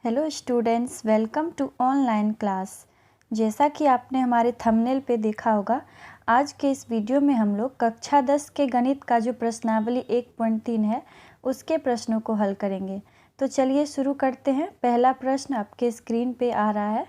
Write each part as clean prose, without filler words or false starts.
Hello students, welcome to online class. जैसा कि आपने हमारे थंबनेल पे देखा होगा, आज के इस वीडियो में हम लोग कक्षा 10 के गणित का जो प्रश्नावली 1.3 है उसके प्रश्नों को हल करेंगे। तो चलिए शुरू करते हैं। पहला प्रश्न आपके स्क्रीन पे आ रहा है।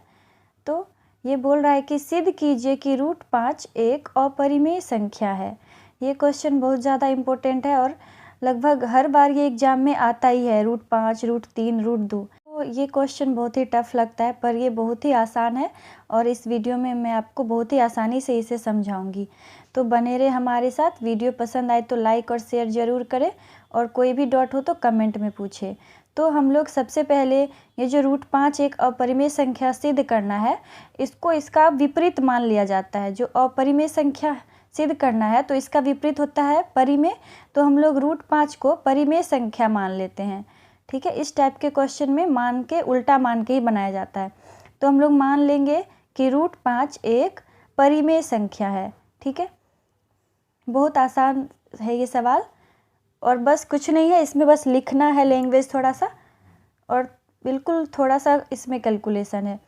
तो ये बोल रहा है कि सिद्ध कीजिए कि रूट 5 एक अपरिमेय संख्या है। ये क्वेश्चन बहुत ज़्यादा इम्पोर्टेंट है और लगभग हर बार ये एग्ज़ाम में आता ही है। Root 5, root 3, root 2। तो ये क्वेश्चन बहुत ही टफ लगता है, पर ये बहुत ही आसान है और इस वीडियो में मैं आपको बहुत ही आसानी से इसे समझाऊंगी। तो बने रहे हमारे साथ। वीडियो पसंद आए तो लाइक और शेयर ज़रूर करें और कोई भी डाउट हो तो कमेंट में पूछे। तो हम लोग सबसे पहले ये जो रूट 5 एक अपरिमेय संख्या सिद्ध करना है, इसको इसका विपरीत मान लिया जाता है। जो अपरिमेय संख्या सिद्ध करना है तो इसका विपरीत होता है परिमेय। तो हम लोग रूट 5 को परिमेय संख्या मान लेते हैं। ठीक है, इस टाइप के क्वेश्चन में मान के उल्टा मान के ही बनाया जाता है। तो हम लोग मान लेंगे कि रूट 5 एक परिमेय संख्या है। ठीक है, बहुत आसान है ये सवाल और बस कुछ नहीं है, इसमें बस लिखना है लैंग्वेज थोड़ा सा और बिल्कुल थोड़ा सा इसमें कैलकुलेशन है।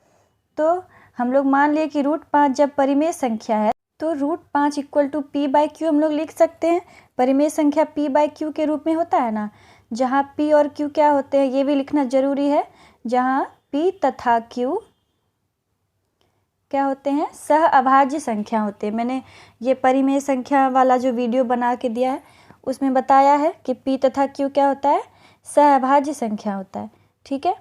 तो हम लोग मान लिए कि रूट 5 जब परिमेय संख्या है तो रूट 5 इक्वल टू p/q हम लोग लिख सकते हैं। परिमेय संख्या p/q के रूप में होता है ना, जहाँ p और q क्या होते हैं ये भी लिखना जरूरी है। जहाँ p तथा q क्या होते हैं, सह अभाज्य संख्या होते हैं। मैंने ये परिमेय संख्या वाला जो वीडियो बना के दिया है उसमें बताया है कि p तथा q क्या होता है, सह अभाज्य संख्या होता है। ठीक है,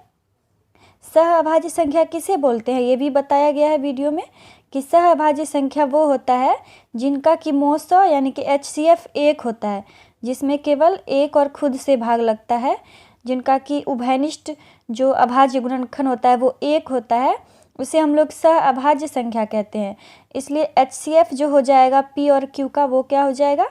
सह अभाज्य संख्या किसे बोलते हैं ये भी बताया गया है वीडियो में कि सह अभाज्य संख्या वो होता है जिनका कि मौसा यानी कि HCF 1 होता है, जिसमें केवल एक और खुद से भाग लगता है। जिनका कि उभयनिष्ठ जो अभाज्य गुणनखंड होता है वो 1 होता है, उसे हम लोग सह अभाज्य संख्या कहते हैं। इसलिए HCF जो हो जाएगा p और q का, वो क्या हो जाएगा,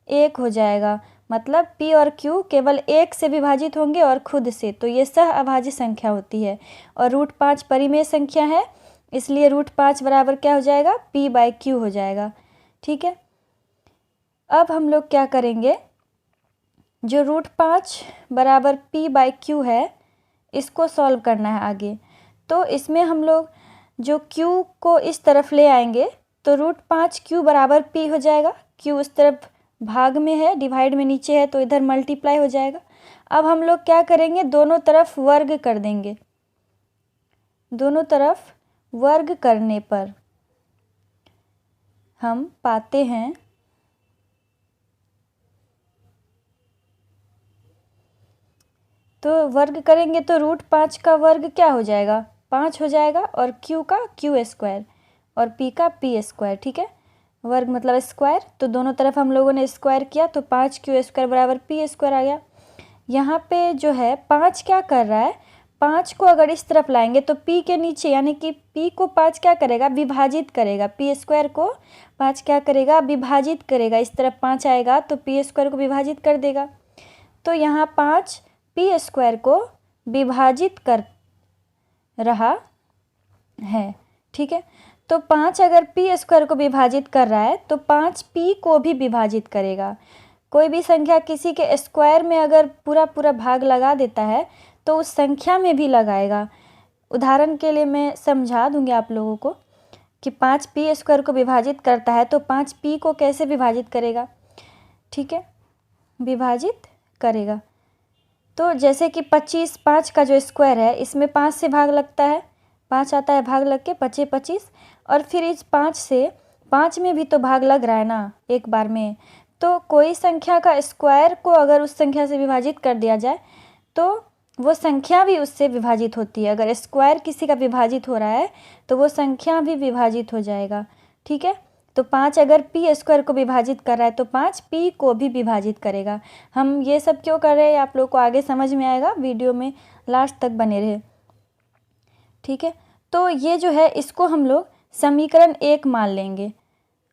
1 हो जाएगा। मतलब p और q केवल 1 से विभाजित होंगे और खुद से, तो ये सह अभाज्य संख्या होती है। और रूट 5 परिमेय संख्या है, इसलिए रूट 5 बराबर क्या हो जाएगा, p/q हो जाएगा। ठीक है, अब हम लोग क्या करेंगे, जो रूट 5 बराबर p/q है इसको सॉल्व करना है आगे। तो इसमें हम लोग जो q को इस तरफ ले आएंगे तो रूट 5 q बराबर p हो जाएगा। q उस तरफ भाग में है, डिवाइड में नीचे है, तो इधर मल्टीप्लाई हो जाएगा। अब हम लोग क्या करेंगे, दोनों तरफ वर्ग कर देंगे। दोनों तरफ वर्ग करने पर हम पाते हैं तो वर्ग करेंगे तो रूट 5 का वर्ग क्या हो जाएगा, 5 हो जाएगा, और q का q² और p का p²। ठीक है, वर्ग मतलब स्क्वायर, तो दोनों तरफ हम लोगों ने स्क्वायर किया तो 5q² बराबर p² आ गया। यहाँ पे जो है 5 क्या कर रहा है, 5 को अगर इस तरफ लाएंगे तो p के नीचे यानी कि p को 5 क्या करेगा, विभाजित करेगा। p² को 5 क्या करेगा, विभाजित करेगा। इस तरफ 5 आएगा तो p² को विभाजित कर देगा। तो यहाँ 5 p² को विभाजित कर रहा है। ठीक है, तो 5 अगर p² को विभाजित कर रहा है तो 5 p को भी विभाजित करेगा। कोई भी संख्या किसी के स्क्वायर में अगर पूरा पूरा भाग लगा देता है तो उस संख्या में भी लगाएगा। उदाहरण के लिए मैं समझा दूंगी आप लोगों को कि 5 p² को विभाजित करता है तो 5 p को कैसे विभाजित करेगा। ठीक है, विभाजित करेगा। तो जैसे कि 25, 5 का जो स्क्वायर है इसमें 5 से भाग लगता है, 5 आता है भाग लग के 25 25, और फिर इस 5 से 5 में भी तो भाग लग रहा है ना एक बार में। तो कोई संख्या का स्क्वायर को अगर उस संख्या से विभाजित कर दिया जाए तो वो संख्या भी उससे विभाजित होती है। अगर स्क्वायर किसी का विभाजित हो रहा है तो वो संख्या भी विभाजित हो जाएगा। ठीक है, तो 5 अगर p² को विभाजित कर रहा है तो 5 p को भी विभाजित करेगा। हम ये सब क्यों कर रहे हैं आप लोग को आगे समझ में आएगा, वीडियो में लास्ट तक बने रहे। ठीक है, तो ये जो है इसको हम लोग समीकरण 1 मान लेंगे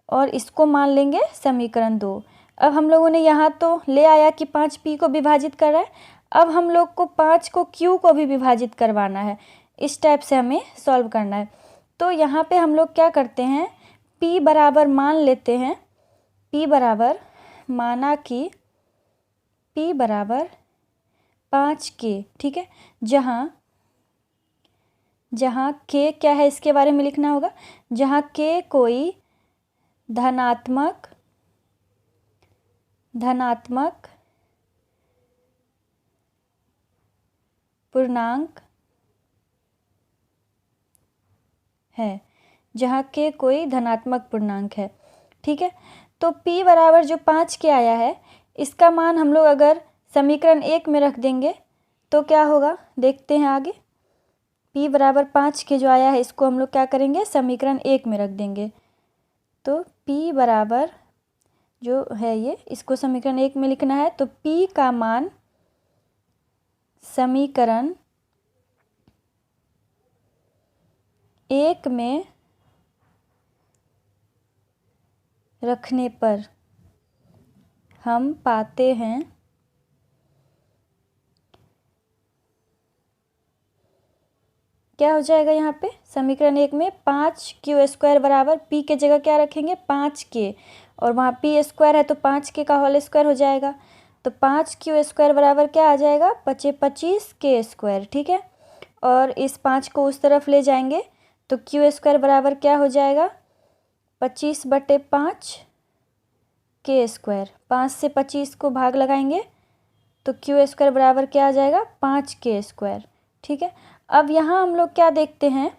और इसको मान लेंगे समीकरण 2। अब हम लोगों ने यहाँ तो ले आया कि 5 p को विभाजित कर रहा है, अब हम लोग को 5 को q को भी विभाजित करवाना है। इस टाइप से हमें सॉल्व करना है। तो यहाँ पे हम लोग क्या करते हैं, p बराबर मान लेते हैं, p बराबर माना कि p बराबर 5k। ठीक है, जहाँ जहाँ के क्या है इसके बारे में लिखना होगा। जहाँ के कोई धनात्मक पूर्णांक है, जहाँ के कोई धनात्मक पूर्णांक है। ठीक है, तो p बराबर जो 5 के आया है इसका मान हम लोग अगर समीकरण 1 में रख देंगे तो क्या होगा, देखते हैं आगे। p बराबर 5 के जो आया है इसको हम लोग क्या करेंगे, समीकरण 1 में रख देंगे। तो p बराबर जो है ये, इसको समीकरण 1 में लिखना है। तो p का मान समीकरण 1 में रखने पर हम पाते हैं क्या हो जाएगा, यहाँ पे समीकरण 1 में 5q² बराबर p के जगह क्या रखेंगे 5k, और वहाँ p² है तो 5k का होल स्क्वायर हो जाएगा। तो 5q² बराबर क्या आ जाएगा, 25k²। ठीक है, और इस 5 को उस तरफ ले जाएंगे तो q² बराबर क्या हो जाएगा, 25/5 k²। 5 से 25 को भाग लगाएंगे तो q² बराबर क्या आ जाएगा, 5k²। ठीक है, अब यहाँ हम लोग क्या देखते हैं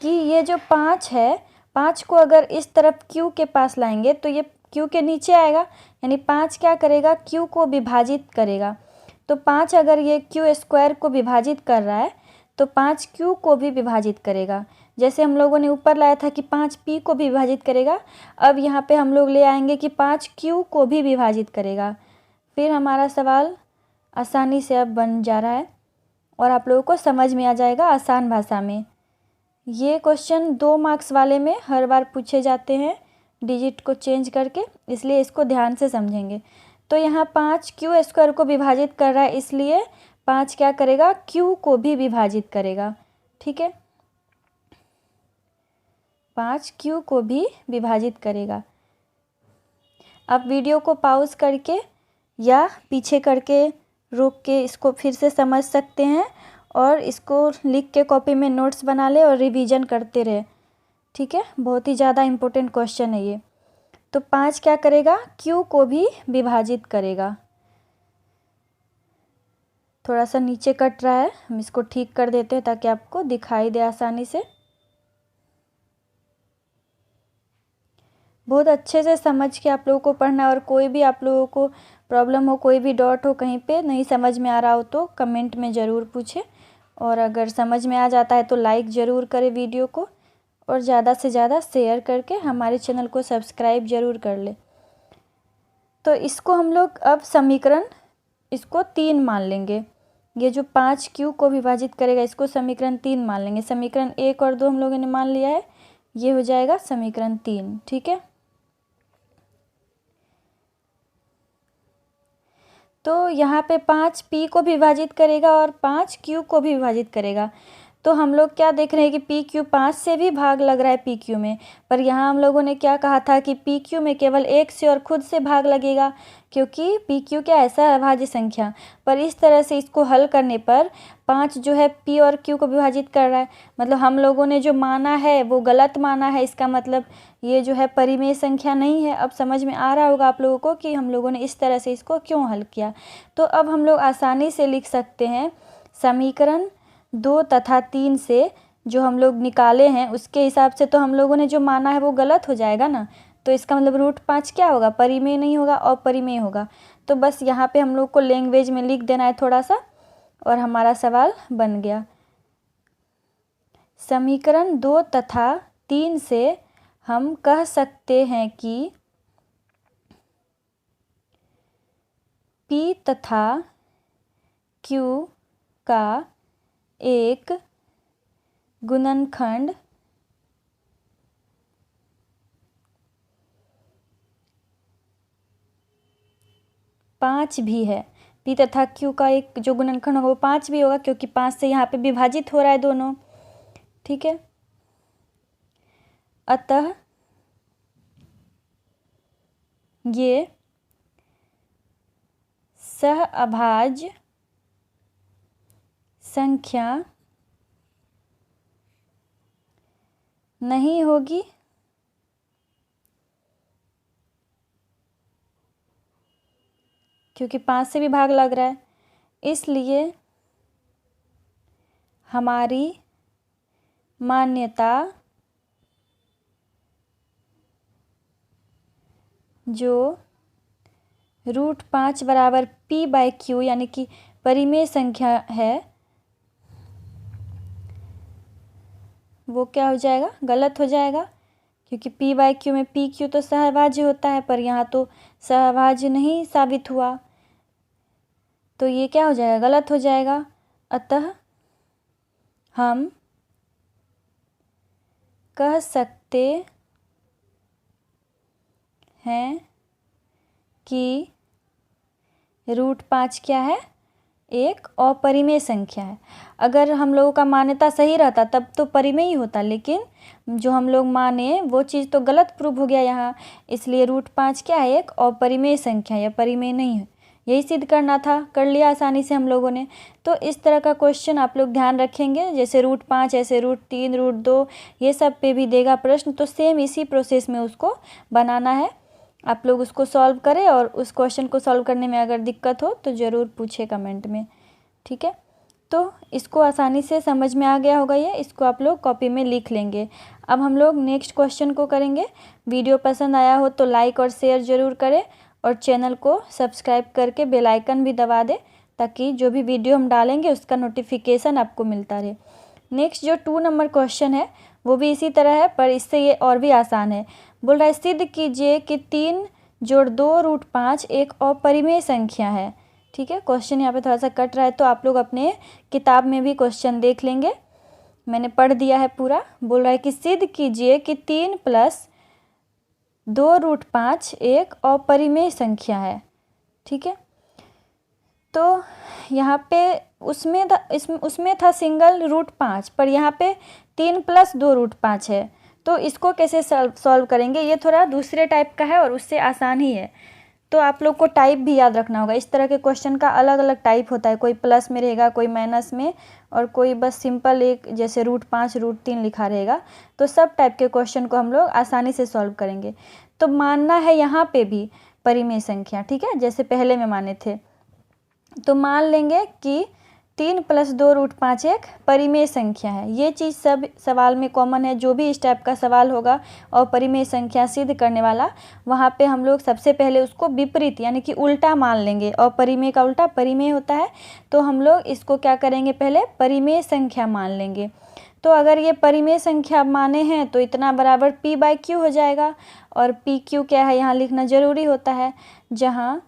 कि ये जो 5 है, 5 को अगर इस तरफ q के पास लाएंगे तो ये q के नीचे आएगा, यानी 5 क्या करेगा, q को विभाजित करेगा। तो 5 अगर ये q² को विभाजित कर रहा है तो 5 q को भी विभाजित करेगा। जैसे हम लोगों ने ऊपर लाया था कि 5 p को भी विभाजित करेगा, अब यहाँ पे हम लोग ले आएंगे कि 5 q को भी विभाजित करेगा। फिर हमारा सवाल आसानी से अब बन जा रहा है और आप लोगों को समझ में आ जाएगा आसान भाषा में। ये क्वेश्चन 2 मार्क्स वाले में हर बार पूछे जाते हैं डिजिट को चेंज करके, इसलिए इसको ध्यान से समझेंगे। तो यहाँ 5 q² को विभाजित कर रहा है, इसलिए 5 क्या करेगा, q को भी विभाजित करेगा। ठीक है, 5 q को भी विभाजित करेगा। आप वीडियो को पॉज करके या पीछे करके रोक के इसको फिर से समझ सकते हैं और इसको लिख के कॉपी में नोट्स बना ले और रिवीजन करते रहे। ठीक है, बहुत ही ज़्यादा इम्पोर्टेंट क्वेश्चन है ये। तो 5 क्या करेगा, q को भी विभाजित करेगा। थोड़ा सा नीचे कट रहा है, हम इसको ठीक कर देते हैं ताकि आपको दिखाई दे आसानी से। बहुत अच्छे से समझ के आप लोगों को पढ़ना है, और कोई भी आप लोगों को प्रॉब्लम हो, कोई भी डॉट हो, कहीं पे नहीं समझ में आ रहा हो तो कमेंट में ज़रूर पूछें, और अगर समझ में आ जाता है तो लाइक ज़रूर करें वीडियो को, और ज़्यादा से ज़्यादा शेयर करके हमारे चैनल को सब्सक्राइब ज़रूर कर ले। तो इसको हम लोग अब समीकरण इसको 3 मान लेंगे। ये जो 5 q को विभाजित करेगा इसको समीकरण 3 मान लेंगे। समीकरण 1 और 2 हम लोगों ने मान लिया है, ये हो जाएगा समीकरण 3। ठीक है, तो यहाँ पे 5 p को भी विभाजित करेगा और 5 q को भी विभाजित करेगा। तो हम लोग क्या देख रहे हैं कि पी क्यू 5 से भी भाग लग रहा है पी क्यू में, पर यहाँ हम लोगों ने क्या कहा था कि पी क्यू में केवल 1 से और खुद से भाग लगेगा, क्योंकि पी क्यू क्या ऐसा अभाज्य संख्या। पर इस तरह से इसको हल करने पर 5 जो है पी और क्यू को विभाजित कर रहा है, मतलब हम लोगों ने जो माना है वो गलत माना है। इसका मतलब ये जो है परिमेय संख्या नहीं है। अब समझ में आ रहा होगा आप लोगों को कि हम लोगों ने इस तरह से इसको क्यों हल किया। तो अब हम लोग आसानी से लिख सकते हैं समीकरण 2 तथा 3 से जो हम लोग निकाले हैं उसके हिसाब से तो हम लोगों ने जो माना है वो गलत हो जाएगा ना। तो इसका मतलब √5 क्या होगा, परिमेय नहीं होगा, अपरिमेय होगा। तो बस यहाँ पे हम लोग को लैंग्वेज में लिख देना है थोड़ा सा, और हमारा सवाल बन गया। समीकरण 2 तथा 3 से हम कह सकते हैं कि P तथा Q का एक गुणनखंड पाँच भी है। P तथा Q का एक जो गुणनखंड होगा वो 5 भी होगा, क्योंकि 5 से यहाँ पे विभाजित हो रहा है दोनों। ठीक है, अतः ये सहअभाज्य संख्या नहीं होगी, क्योंकि 5 से भी भाग लग रहा है, इसलिए हमारी मान्यता जो √5 बराबर p/q यानी कि परिमेय संख्या है वो क्या हो जाएगा, गलत हो जाएगा, क्योंकि p/q में pq तो सहभाज्य होता है, पर यहाँ तो सहभाज्य नहीं साबित हुआ, तो ये क्या हो जाएगा, गलत हो जाएगा। अतः हम कह सकते हैं कि √5 क्या है, एक अपरिमेय संख्या है। अगर हम लोगों का मान्यता सही रहता तब तो परिमेय ही होता, लेकिन जो हम लोग माने वो चीज़ तो गलत प्रूव हो गया यहाँ, इसलिए √5 क्या है, एक अपरिमेय संख्या या परिमेय नहीं है। यही सिद्ध करना था, कर लिया आसानी से हम लोगों ने। तो इस तरह का क्वेश्चन आप लोग ध्यान रखेंगे, जैसे √5 ऐसे √3 √2 ये सब पे भी देगा प्रश्न, तो सेम इसी प्रोसेस में उसको बनाना है। आप लोग उसको सॉल्व करें, और उस क्वेश्चन को सॉल्व करने में अगर दिक्कत हो तो ज़रूर पूछे कमेंट में, ठीक है। तो इसको आसानी से समझ में आ गया होगा ये, इसको आप लोग कॉपी में लिख लेंगे। अब हम लोग नेक्स्ट क्वेश्चन को करेंगे। वीडियो पसंद आया हो तो लाइक और शेयर ज़रूर करें, और चैनल को सब्सक्राइब करके बेल आइकन भी दबा दें, ताकि जो भी वीडियो हम डालेंगे उसका नोटिफिकेशन आपको मिलता रहे। नेक्स्ट जो 2 नंबर क्वेश्चन है वो भी इसी तरह है, पर इससे ये और भी आसान है। बोल रहा है सिद्ध कीजिए कि 3 जोड़ 2 √5 एक अपरिमेय संख्या है, ठीक है। क्वेश्चन यहाँ पे थोड़ा सा कट रहा है, तो आप लोग अपने किताब में भी क्वेश्चन देख लेंगे, मैंने पढ़ दिया है पूरा। बोल रहा है कि सिद्ध कीजिए कि 3 + 2 √5 एक अपरिमेय संख्या है, ठीक है। तो यहाँ पे उसमें था सिंगल √5, पर यहाँ पे 3 + 2 √5 है, तो इसको कैसे सॉल्व करेंगे, ये थोड़ा दूसरे टाइप का है और उससे आसान ही है। तो आप लोग को टाइप भी याद रखना होगा, इस तरह के क्वेश्चन का अलग अलग टाइप होता है, कोई प्लस में रहेगा, कोई माइनस में, और कोई बस सिंपल एक जैसे √5 √3 लिखा रहेगा। तो सब टाइप के क्वेश्चन को हम लोग आसानी से सॉल्व करेंगे। तो मानना है यहाँ पे भी परिमेय संख्या, ठीक है, जैसे पहले में माने थे। तो मान लेंगे कि 3 + 2 √5 एक परिमेय संख्या है। ये चीज़ सब सवाल में कॉमन है, जो भी इस टाइप का सवाल होगा और परिमेय संख्या सिद्ध करने वाला, वहाँ पे हम लोग सबसे पहले उसको विपरीत यानी कि उल्टा मान लेंगे, और परिमेय का उल्टा परिमेय होता है। तो हम लोग इसको क्या करेंगे, पहले परिमेय संख्या मान लेंगे। तो अगर ये परिमेय संख्या माने हैं तो इतना बराबर p/q हो जाएगा, और pq क्या है यहाँ लिखना ज़रूरी होता है, जहाँ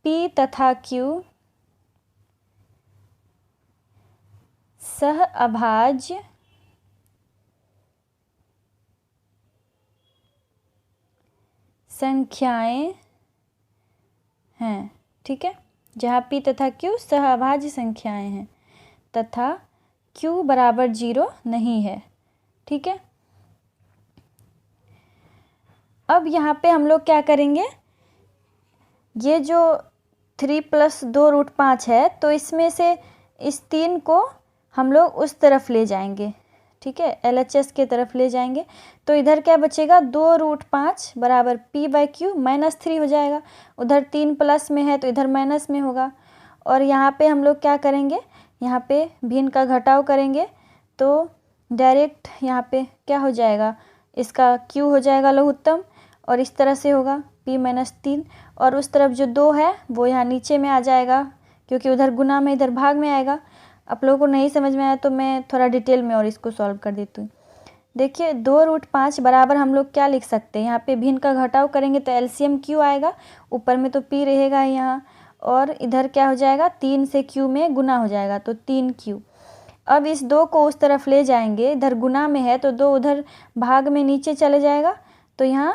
p तथा q सहअभाज्य संख्याएं हैं, ठीक है। जहाँ p तथा q सहअभाज्य संख्याएं हैं तथा q बराबर 0 नहीं है, ठीक है। अब यहाँ पे हम लोग क्या करेंगे, ये जो 3 + 2 √5 है, तो इसमें से इस 3 को हम लोग उस तरफ ले जाएंगे, ठीक है, LHS के तरफ ले जाएंगे। तो इधर क्या बचेगा, 2 √5 बराबर p/q -3 हो जाएगा। उधर 3 प्लस में है तो इधर माइनस में होगा। और यहाँ पे हम लोग क्या करेंगे, यहाँ पे भिन्न का घटाव करेंगे, तो डायरेक्ट यहाँ पे क्या हो जाएगा, इसका q हो जाएगा लघुत्तम, और इस तरह से होगा p -3, और उस तरफ जो 2 है वो यहाँ नीचे में आ जाएगा, क्योंकि उधर गुना में इधर भाग में आएगा। आप लोगों को नहीं समझ में आया तो मैं थोड़ा डिटेल में और इसको सॉल्व कर देती हूँ। देखिए 2 √5 बराबर हम लोग क्या लिख सकते हैं, यहाँ पे भिन्न का घटाव करेंगे तो LCM q आएगा, ऊपर में तो p रहेगा यहाँ, और इधर क्या हो जाएगा, 3 से q में गुना हो जाएगा, तो 3q। अब इस 2 को उस तरफ ले जाएंगे, इधर गुना में है तो 2 उधर भाग में नीचे चले जाएगा, तो यहाँ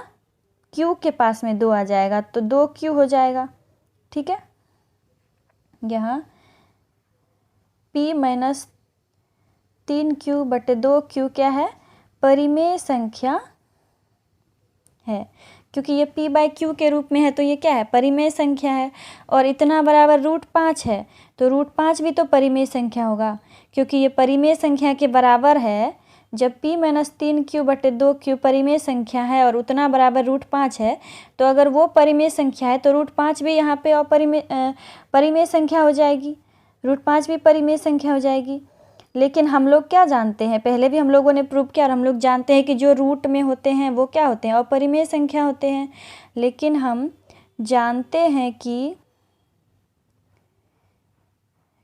q के पास में 2 आ जाएगा, तो 2q हो जाएगा, ठीक है। यहाँ p - 3q/2q क्या है, परिमेय संख्या है, क्योंकि ये p/q के रूप में है तो ये क्या है, परिमेय संख्या है। और इतना बराबर √5 है, तो √5 भी तो परिमेय संख्या होगा, क्योंकि ये परिमेय संख्या के बराबर है, जब p-3q/2q परिमेय संख्या है और उतना बराबर √5 है, तो अगर वो परिमेय संख्या है तो √5 भी यहाँ पे परिमेय संख्या हो जाएगी, √5 भी परिमेय संख्या हो जाएगी। लेकिन हम लोग क्या जानते हैं, पहले भी हम लोगों ने प्रूव किया और हम लोग जानते हैं कि जो रूट में होते हैं वो क्या होते हैं, अपरिमेय संख्या होते हैं। लेकिन हम जानते हैं कि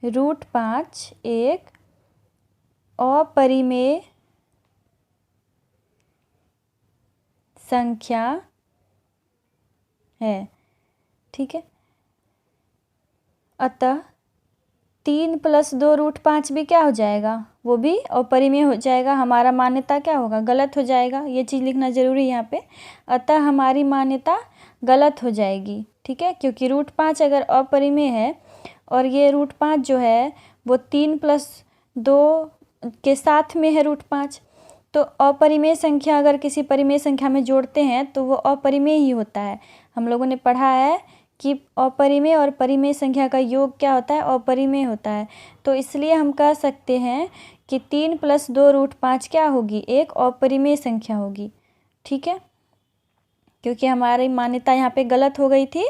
√5 एक अपरिमेय संख्या है, ठीक है। अतः 3 + 2 √5 भी क्या हो जाएगा, वो भी अपरिमेय हो जाएगा। हमारा मान्यता क्या होगा, गलत हो जाएगा। ये चीज़ लिखना जरूरी है यहाँ पे। अतः हमारी मान्यता गलत हो जाएगी, ठीक है, क्योंकि √5 अगर अपरिमेय है और ये √5 जो है वो 3 + 2 के साथ में है √5, तो अपरिमेय संख्या अगर किसी परिमेय संख्या में जोड़ते हैं तो वो अपरिमेय ही होता है। हम लोगों ने पढ़ा है कि अपरिमेय और परिमेय संख्या का योग क्या होता है, अपरिमेय होता है। तो इसलिए हम कह सकते हैं कि 3 + 2 √5 क्या होगी, एक अपरिमेय संख्या होगी, ठीक है। क्योंकि हमारी मान्यता यहाँ पे गलत हो गई थी।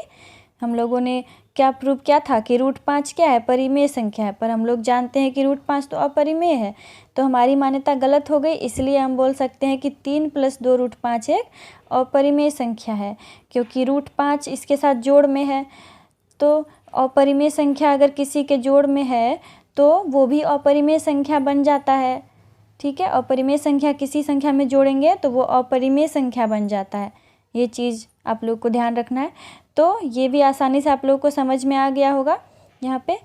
हम लोगों ने क्या प्रूव किया था कि √5 क्या है, परिमेय संख्या है, पर हम लोग जानते हैं कि √5 तो अपरिमेय है, तो हमारी मान्यता गलत हो गई। इसलिए हम बोल सकते हैं कि 3 + 2 √5 एक अपरिमेय संख्या है, क्योंकि √5 इसके साथ जोड़ में है। तो अपरिमेय संख्या अगर किसी के जोड़ में है तो वो भी अपरिमेय संख्या बन जाता है, ठीक है। अपरिमेय संख्या किसी संख्या में जोड़ेंगे तो वो अपरिमेय संख्या बन जाता है। ये चीज़ आप लोग को ध्यान रखना है। तो ये भी आसानी से आप लोग को समझ में आ गया होगा यहाँ पे।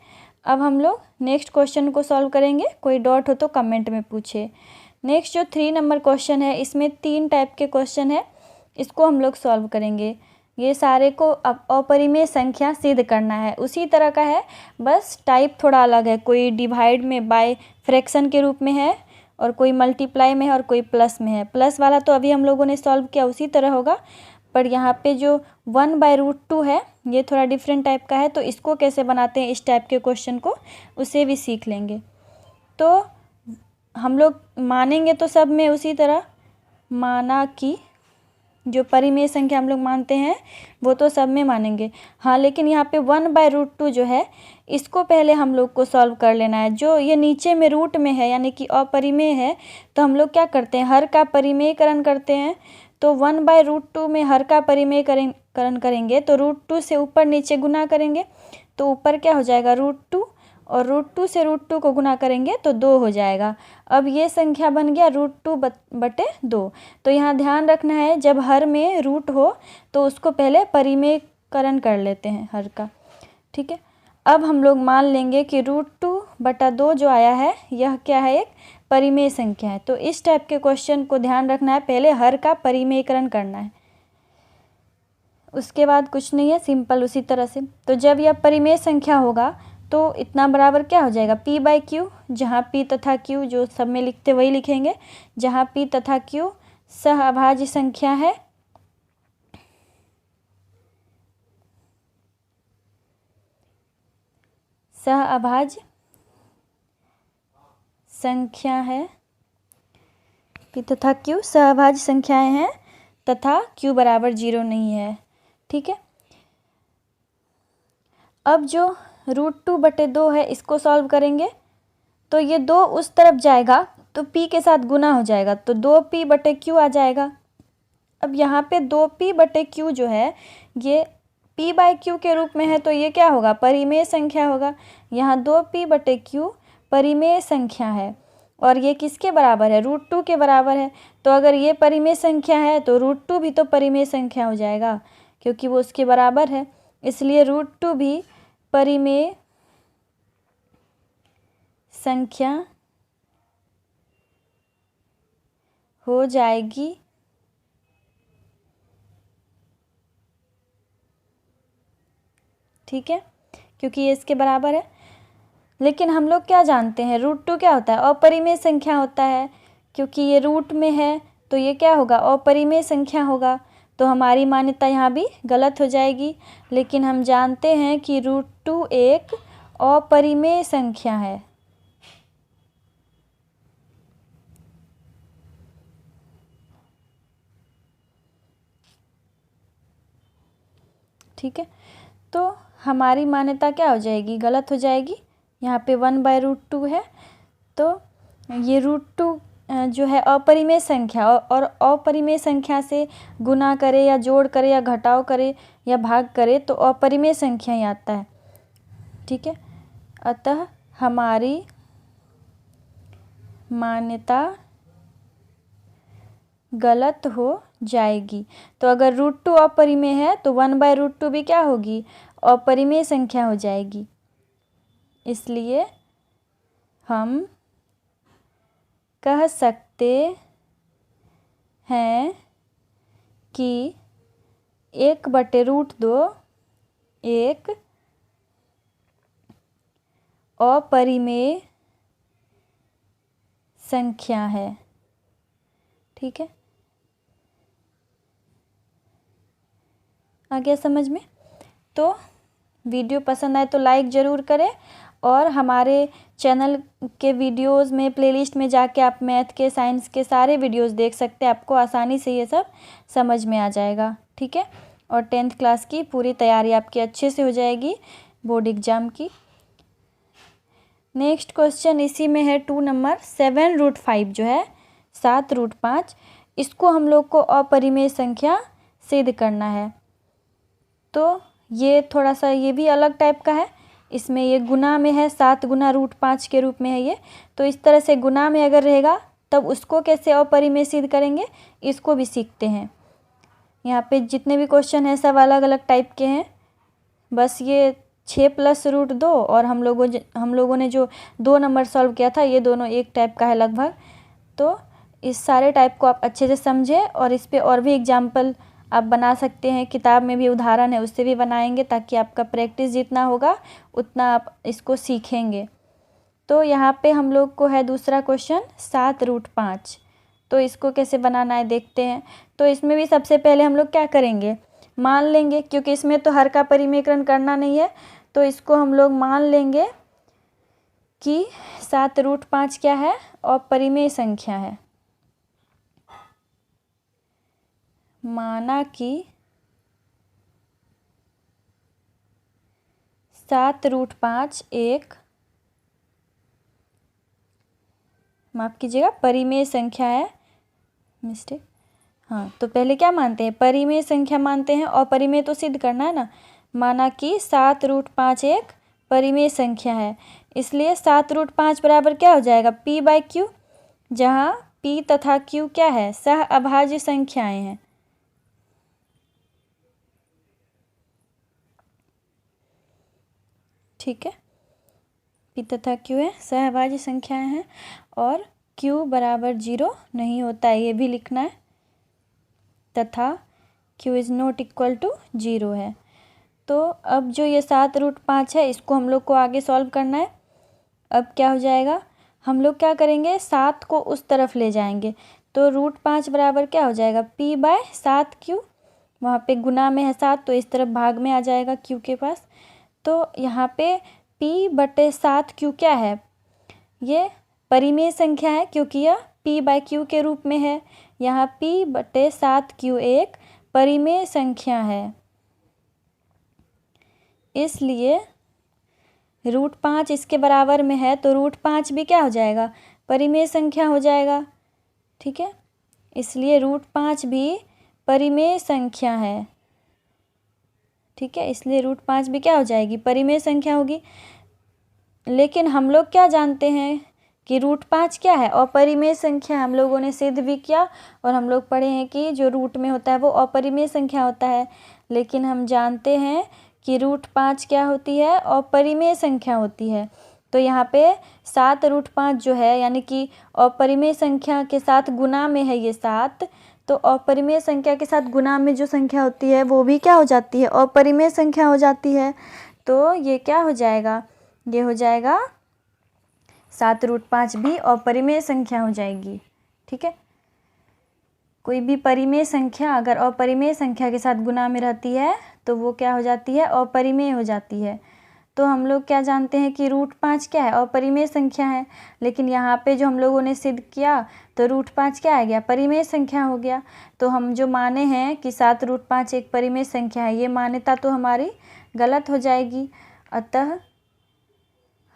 अब हम लोग नेक्स्ट क्वेश्चन को सॉल्व करेंगे। कोई डाउट हो तो कमेंट में पूछे। नेक्स्ट जो 3 नंबर क्वेश्चन है, इसमें 3 टाइप के क्वेश्चन है, इसको हम लोग सॉल्व करेंगे। ये सारे को अपरिमेय संख्या सिद्ध करना है, उसी तरह का है, बस टाइप थोड़ा अलग है। कोई डिवाइड में बाय फ्रैक्शन के रूप में है और कोई मल्टीप्लाई में है और कोई प्लस में है। प्लस वाला तो अभी हम लोगों ने सॉल्व किया, उसी तरह होगा, पर यहाँ पे जो 1/√2 है ये थोड़ा डिफरेंट टाइप का है। तो इसको कैसे बनाते हैं, इस टाइप के क्वेश्चन को, उसे भी सीख लेंगे। तो हम लोग मानेंगे तो सब में उसी तरह, माना कि जो परिमेय संख्या हम लोग मानते हैं वो तो सब में मानेंगे, हाँ। लेकिन यहाँ पे 1/√2 जो है इसको पहले हम लोग को सॉल्व कर लेना है। जो ये नीचे में रूट में है यानी कि अपरिमेय है, तो हम लोग क्या करते हैं, हर का परिमेयकरण करते हैं। तो 1/√2 में हर का परिमेयकरण करेंगे तो √2 से ऊपर नीचे गुना करेंगे तो ऊपर क्या हो जाएगा, √2, और √2 से √2 को गुना करेंगे तो 2 हो जाएगा। अब ये संख्या बन गया √2/2। तो यहाँ ध्यान रखना है, जब हर में रूट हो तो उसको पहले परिमेयकरण कर लेते हैं हर का, ठीक है। अब हम लोग मान लेंगे कि √2/2 जो आया है यह क्या है, एक परिमेय संख्या है। तो इस टाइप के क्वेश्चन को ध्यान रखना है, पहले हर का परिमेयकरण करना है, उसके बाद कुछ नहीं है, सिंपल उसी तरह से। तो जब यह परिमेय संख्या होगा तो इतना बराबर क्या हो जाएगा, p/q, जहाँ p तथा q जो सब में लिखते वही लिखेंगे, जहाँ p तथा q सहअभाज्य संख्या है, सहअभाज्य संख्या है, p तथा q सहअभाज्य संख्याएं हैं तथा q = 0 नहीं है, ठीक है। अब जो √2/2 है इसको सॉल्व करेंगे तो ये 2 उस तरफ जाएगा तो p के साथ गुना हो जाएगा तो 2p/q आ जाएगा। अब यहाँ पे 2p/q जो है ये p/q के रूप में है, तो ये क्या होगा, परिमेय संख्या होगा। यहाँ 2p/q परिमेय संख्या है और ये किसके बराबर है, √2 के बराबर है। तो अगर ये परिमेय संख्या है तो √2 भी तो परिमेय संख्या हो जाएगा, क्योंकि वो उसके बराबर है। इसलिए √2 भी परिमेय संख्या हो जाएगी, ठीक है, क्योंकि ये इसके बराबर है। लेकिन हम लोग क्या जानते हैं, √2 क्या होता है, अपरिमेय संख्या होता है। क्योंकि ये रूट में है तो ये क्या होगा, अपरिमेय संख्या होगा। तो हमारी मान्यता यहाँ भी गलत हो जाएगी। लेकिन हम जानते हैं कि √2 एक अपरिमेय संख्या है, ठीक है, तो हमारी मान्यता क्या हो जाएगी, गलत हो जाएगी। यहाँ पे 1/√2 है, तो ये √2 जो है अपरिमेय संख्या, और अपरिमेय संख्या से गुना करे या जोड़ करे या घटाव करे या भाग करे तो अपरिमेय संख्या ही आता है। ठीक है, अतः हमारी मान्यता गलत हो जाएगी। तो अगर √2 अपरिमेय है तो 1/√2 भी क्या होगी, अपरिमेय संख्या हो जाएगी। इसलिए हम कह सकते हैं कि 1/√2 एक अपरिमेय संख्या है। ठीक है, आ गया समझ में। तो वीडियो पसंद आए तो लाइक ज़रूर करें, और हमारे चैनल के वीडियोस में प्लेलिस्ट में जाके आप मैथ के, साइंस के सारे वीडियोस देख सकते हैं। आपको आसानी से ये सब समझ में आ जाएगा। ठीक है, और 10th क्लास की पूरी तैयारी आपकी अच्छे से हो जाएगी बोर्ड एग्ज़ाम की। नेक्स्ट क्वेश्चन इसी में है 2 नंबर 7√5 जो है 7√5, इसको हम लोग को अपरिमेय संख्या सिद्ध करना है। तो ये थोड़ा सा ये भी अलग टाइप का है, इसमें ये गुना में है, 7 गुना √5 के रूप में है ये। तो इस तरह से गुना में अगर रहेगा तब उसको कैसे अपरिमेय सिद्ध करेंगे, इसको भी सीखते हैं। यहाँ पे जितने भी क्वेश्चन हैं सब अलग अलग टाइप के हैं। बस ये 6 + √2 और हम लोगों ने जो 2 नंबर सॉल्व किया था, ये दोनों एक टाइप का है लगभग। तो इस सारे टाइप को आप अच्छे से समझें, और इस पे और भी एग्जाम्पल आप बना सकते हैं। किताब में भी उदाहरण है, उससे भी बनाएंगे, ताकि आपका प्रैक्टिस जितना होगा उतना आप इसको सीखेंगे। तो यहाँ पे हम लोग को है दूसरा क्वेश्चन 7√5। तो इसको कैसे बनाना है देखते हैं। तो इसमें भी सबसे पहले हम लोग क्या करेंगे, मान लेंगे, क्योंकि इसमें तो हर का परिमेयकरण करना नहीं है। तो इसको हम लोग मान लेंगे कि 7√5 क्या है, अपरिमेय संख्या है। माना कि 7√5 एक, माफ़ कीजिएगा, परिमेय संख्या है, मिस्टेक। हाँ, तो पहले क्या मानते हैं, परिमेय संख्या मानते हैं, और परिमेय तो सिद्ध करना है ना। माना कि 7√5 एक परिमेय संख्या है, इसलिए 7√5 बराबर क्या हो जाएगा, p/q, जहाँ p तथा q क्या है, सह अभाज्य संख्याएं हैं। ठीक है, p तथा q है, सहअभाज्य संख्याएं हैं, और q = 0 नहीं होता है, ये भी लिखना है, तथा q ≠ 0 है। तो अब जो ये 7√5 है, इसको हम लोग को आगे सॉल्व करना है। अब क्या हो जाएगा, हम लोग क्या करेंगे, 7 को उस तरफ ले जाएंगे। तो √5 बराबर क्या हो जाएगा, p/7q, वहाँ पे गुना में है 7, तो इस तरफ भाग में आ जाएगा q के पास। तो यहाँ पे p/7q क्या है, ये परिमेय संख्या है, क्योंकि यह p/q के रूप में है। यहाँ p/7q एक परिमेय संख्या है, इसलिए √5 इसके बराबर में है, तो √5 भी क्या हो जाएगा, परिमेय संख्या हो जाएगा। ठीक है, इसलिए √5 भी परिमेय संख्या है। ठीक है, इसलिए √5 भी क्या हो जाएगी, परिमेय संख्या होगी। लेकिन हम लोग क्या जानते हैं कि √5 क्या है, अपरिमेय संख्या। हम लोगों ने सिद्ध भी किया, और हम लोग पढ़े हैं कि जो रूट में होता है वो अपरिमेय संख्या होता है। लेकिन हम जानते हैं कि √5 क्या होती है, अपरिमेय संख्या होती है। तो यहाँ पे 7√5 जो है, यानी कि अपरिमेय संख्या के साथ गुना में है ये 7, तो अपरिमेय संख्या के साथ गुना में जो संख्या होती है वो भी क्या हो जाती है, अपरिमेय संख्या हो जाती है। तो ये क्या हो जाएगा, ये हो जाएगा 7√5 भी अपरिमेय संख्या हो जाएगी। ठीक है, कोई भी परिमेय संख्या अगर अपरिमेय संख्या के साथ गुना में रहती है तो वो क्या हो जाती है, अपरिमेय हो जाती है। तो हम लोग क्या जानते हैं कि रूट 5 क्या है, अपरिमेय संख्या है। लेकिन यहाँ पे जो हम लोगों ने सिद्ध किया तो रूट 5 क्या आ गया, परिमेय संख्या हो गया। तो हम जो माने हैं कि 7√5 एक परिमेय संख्या है, ये मान्यता तो हमारी गलत हो जाएगी। अतः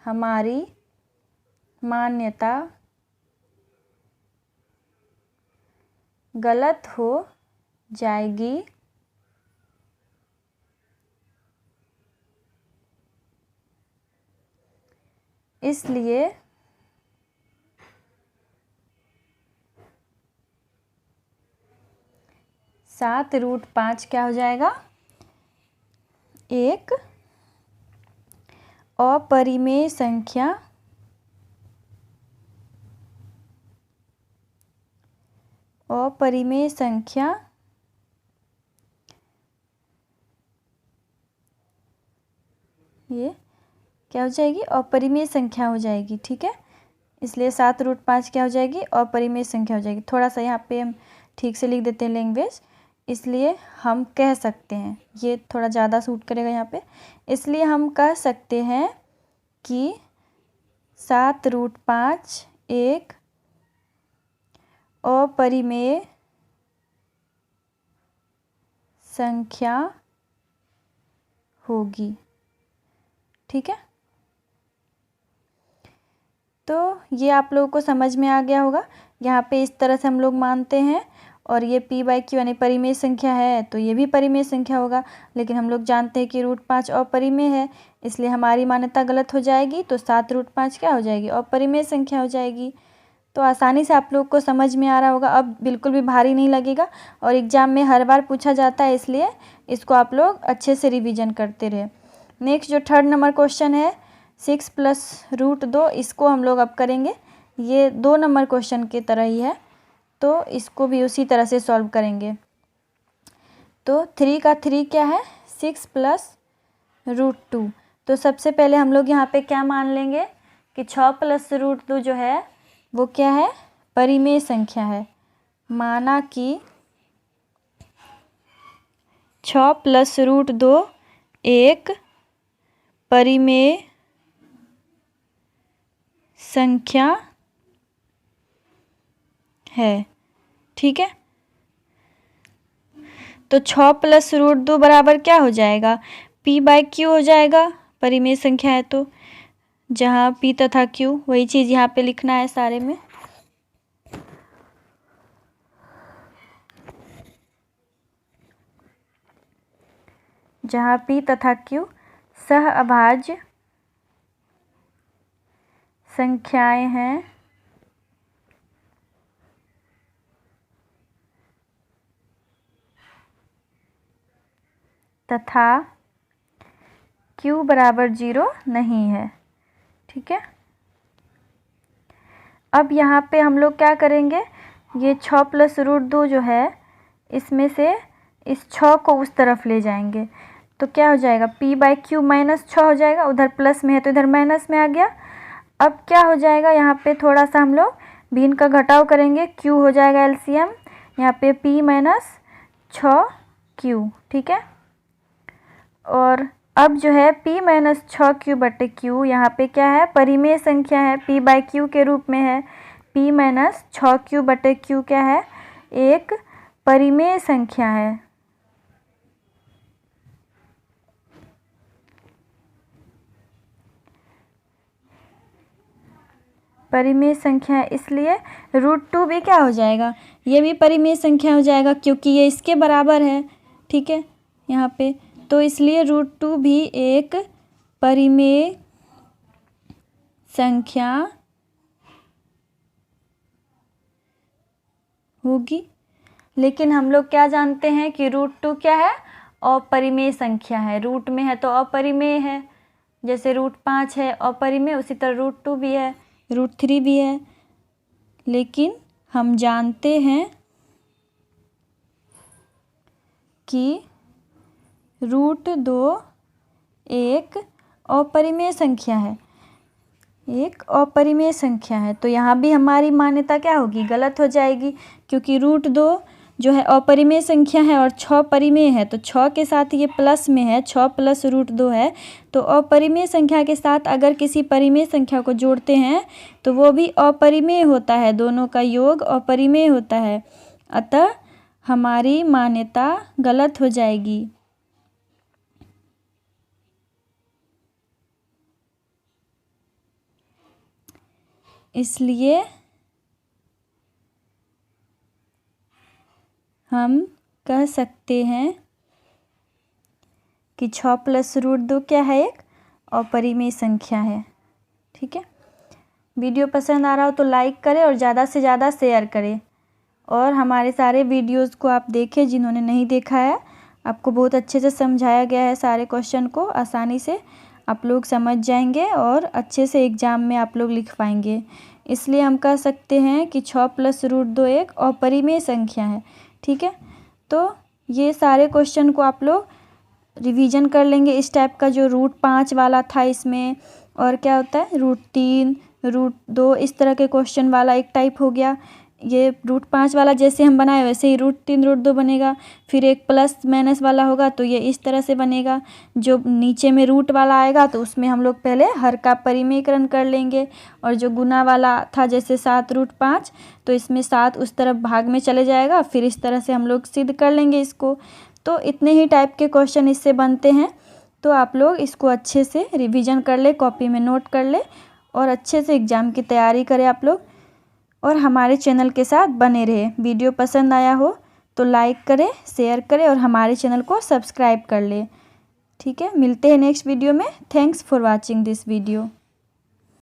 हमारी मान्यता गलत हो जाएगी। इसलिए सात रूट 5 क्या हो जाएगा, एक अपरिमेय संख्या ये क्या हो जाएगी, अपरिमेय संख्या हो जाएगी। ठीक है, इसलिए 7√5 क्या हो जाएगी, अपरिमेय संख्या हो जाएगी। थोड़ा सा यहाँ पे हम ठीक से लिख देते हैं लैंग्वेज, इसलिए हम कह सकते हैं, ये थोड़ा ज़्यादा सूट करेगा यहाँ पे, इसलिए हम कह सकते हैं कि 7√5 एक अपरिमेय संख्या होगी। ठीक है, तो ये आप लोगों को समझ में आ गया होगा। यहाँ पे इस तरह से हम लोग मानते हैं, और ये p/q यानी परिमेय संख्या है, तो ये भी परिमेय संख्या होगा। लेकिन हम लोग जानते हैं कि √5 अपरिमेय है, इसलिए हमारी मान्यता गलत हो जाएगी। तो 7√5 क्या हो जाएगी, अपरिमेय संख्या हो जाएगी। तो आसानी से आप लोग को समझ में आ रहा होगा, अब बिल्कुल भी भारी नहीं लगेगा। और एग्ज़ाम में हर बार पूछा जाता है, इसलिए इसको आप लोग अच्छे से रिवीजन करते रहे। नेक्स्ट जो 3rd नंबर क्वेश्चन है 6 + √2, इसको हम लोग अब करेंगे। ये 2 नंबर क्वेश्चन की तरह ही है, तो इसको भी उसी तरह से सॉल्व करेंगे। तो 3 का 3 क्या है, 6 + √2। तो सबसे पहले हम लोग यहाँ पे क्या मान लेंगे कि 6 + √2 जो है वो क्या है, परिमेय संख्या है। माना कि 6 + √2 एक परिमेय संख्या है। ठीक है, तो 6 + √2 बराबर क्या हो जाएगा, p/q हो जाएगा, परिमेय संख्या है तो। जहाँ p तथा q, वही चीज़ यहाँ पे लिखना है सारे में। जहाँ p तथा q सहअभाज्य संख्याएं हैं तथा q बराबर 0 नहीं है। ठीक है, अब यहाँ पे हम लोग क्या करेंगे, ये 6 + √2 जो है, इसमें से इस 6 को उस तरफ ले जाएंगे, तो क्या हो जाएगा, p/q -6 हो जाएगा। उधर प्लस में है तो इधर माइनस में आ गया। अब क्या हो जाएगा, यहाँ पे थोड़ा सा हम लोग भिन्न का घटाव करेंगे, q हो जाएगा LCM, यहाँ पे p - 6q। ठीक है, और अब जो है p - 6q/q यहाँ पे क्या है, परिमेय संख्या है, p/q के रूप में है। p - 6q/q क्या है, एक परिमेय संख्या है। परिमेय संख्या है, इसलिए √2 भी क्या हो जाएगा, ये भी परिमेय संख्या हो जाएगा, क्योंकि ये इसके बराबर है। ठीक है, यहाँ पे तो इसलिए √2 भी एक परिमेय संख्या होगी। लेकिन हम लोग क्या जानते हैं कि √2 क्या है, अपरिमेय संख्या है। रूट में है तो अपरिमेय है, जैसे √5 है अपरिमेय, उसी तरह √2 भी है, √3 भी है। लेकिन हम जानते हैं कि √2 एक अपरिमेय संख्या है, एक अपरिमेय संख्या है। तो यहाँ भी हमारी मान्यता क्या होगी, गलत हो जाएगी, क्योंकि √2 जो है अपरिमेय संख्या है और 6 परिमेय है, तो 6 के साथ ये प्लस में है, 6 प्लस √2 है। तो अपरिमेय संख्या के साथ अगर किसी परिमेय संख्या को जोड़ते हैं तो वो भी अपरिमेय होता है, दोनों का योग अपरिमेय होता है। अतः हमारी मान्यता गलत हो जाएगी। इसलिए हम कह सकते हैं कि 6 प्लस √2 क्या है, एक अपरिमेय संख्या है। ठीक है, वीडियो पसंद आ रहा हो तो लाइक करें और ज़्यादा से ज़्यादा शेयर करें, और हमारे सारे वीडियोस को आप देखें जिन्होंने नहीं देखा है। आपको बहुत अच्छे से समझाया गया है, सारे क्वेश्चन को आसानी से आप लोग समझ जाएंगे और अच्छे से एग्ज़ाम में आप लोग लिख पाएंगे। इसलिए हम कह सकते हैं कि 6 प्लस √2 एक अपरिमेय संख्या है। ठीक है, तो ये सारे क्वेश्चन को आप लोग रिवीजन कर लेंगे। इस टाइप का जो √5 वाला था इसमें, और क्या होता है √3, √2, इस तरह के क्वेश्चन वाला एक टाइप हो गया। ये √5 वाला जैसे हम बनाए वैसे ही √3 √2 बनेगा। फिर एक प्लस माइनस वाला होगा तो ये इस तरह से बनेगा। जो नीचे में रूट वाला आएगा तो उसमें हम लोग पहले हर का परिमेयकरण कर लेंगे, और जो गुना वाला था जैसे 7 √5, तो इसमें 7 उस तरफ भाग में चले जाएगा, फिर इस तरह से हम लोग सिद्ध कर लेंगे इसको। तो इतने ही टाइप के क्वेश्चन इससे बनते हैं। तो आप लोग इसको अच्छे से रिवीजन कर ले, कॉपी में नोट कर ले, और अच्छे से एग्ज़ाम की तैयारी करें आप लोग, और हमारे चैनल के साथ बने रहे। वीडियो पसंद आया हो तो लाइक करें, शेयर करें और हमारे चैनल को सब्सक्राइब कर ले। ठीक है, मिलते हैं नेक्स्ट वीडियो में। Thanks for watching this video.